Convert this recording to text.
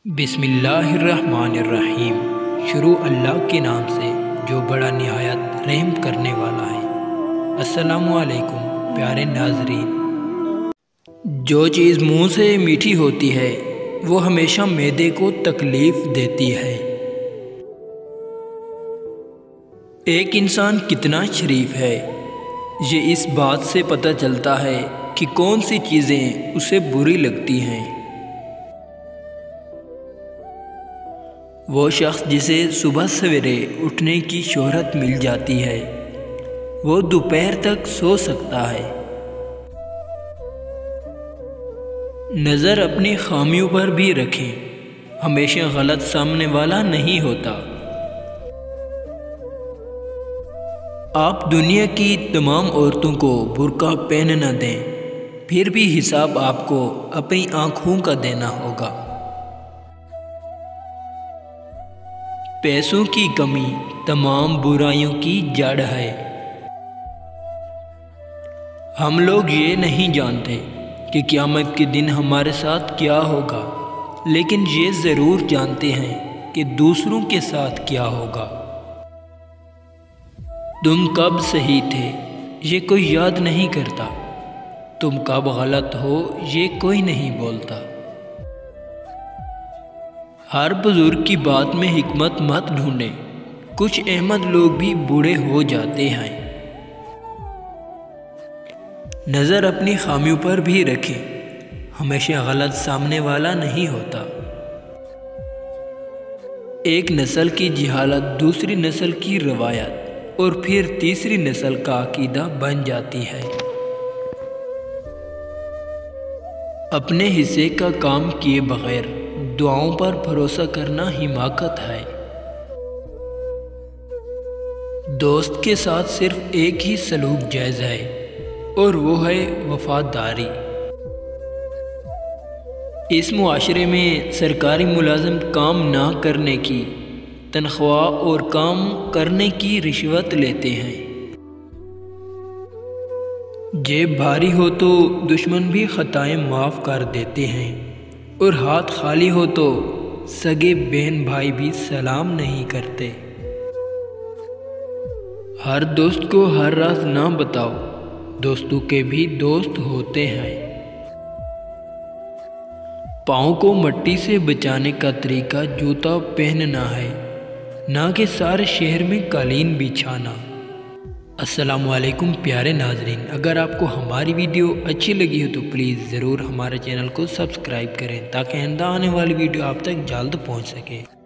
बिस्मिल्लाहिर्रहमानिर्रहीम। शुरू अल्लाह के नाम से जो बड़ा निहायत रहम करने वाला है। अस्सलामुअलैकुम प्यारे नाजरीन। जो चीज़ मुंह से मीठी होती है वो हमेशा मैदे को तकलीफ़ देती है। एक इंसान कितना शरीफ है ये इस बात से पता चलता है कि कौन सी चीज़ें उसे बुरी लगती हैं। वो शख्स जिसे सुबह सवेरे उठने की शोहरत मिल जाती है वो दोपहर तक सो सकता है। नज़र अपनी खामियों पर भी रखें, हमेशा गलत सामने वाला नहीं होता। आप दुनिया की तमाम औरतों को बुर्का पहन न दें, फिर भी हिसाब आपको अपनी आँखों का देना होगा। पैसों की कमी तमाम बुराइयों की जड़ है। हम लोग ये नहीं जानते कि क़यामत के दिन हमारे साथ क्या होगा, लेकिन ये ज़रूर जानते हैं कि दूसरों के साथ क्या होगा। तुम कब सही थे ये कोई याद नहीं करता, तुम कब गलत हो ये कोई नहीं बोलता। हर बुजुर्ग की बात में हिकमत मत ढूंढें, कुछ अहमद लोग भी बूढ़े हो जाते हैं। नज़र अपनी खामियों पर भी रखें, हमेशा गलत सामने वाला नहीं होता। एक नस्ल की जहालत दूसरी नस्ल की रवायत और फिर तीसरी नस्ल का अकीदा बन जाती है। अपने हिस्से का काम किए बगैर दुआओं पर भरोसा करना हिमाकत है। दोस्त के साथ सिर्फ एक ही सलूक जायज़ है और वो है वफादारी। इस मुआशरे में सरकारी मुलाजिम काम ना करने की तनख्वाह और काम करने की रिश्वत लेते हैं। जेब भारी हो तो दुश्मन भी खताएं माफ़ कर देते हैं और हाथ खाली हो तो सगे बहन भाई भी सलाम नहीं करते। हर दोस्त को हर राज ना बताओ, दोस्तों के भी दोस्त होते हैं। पाँव को मिट्टी से बचाने का तरीका जूता पहनना है, ना कि सारे शहर में कालीन बिछाना। अस्सलामुअलैकुम प्यारे नाजरीन, अगर आपको हमारी वीडियो अच्छी लगी हो तो प्लीज़ ज़रूर हमारे चैनल को सब्सक्राइब करें ताकि आने वाली वीडियो आप तक जल्द पहुंच सके।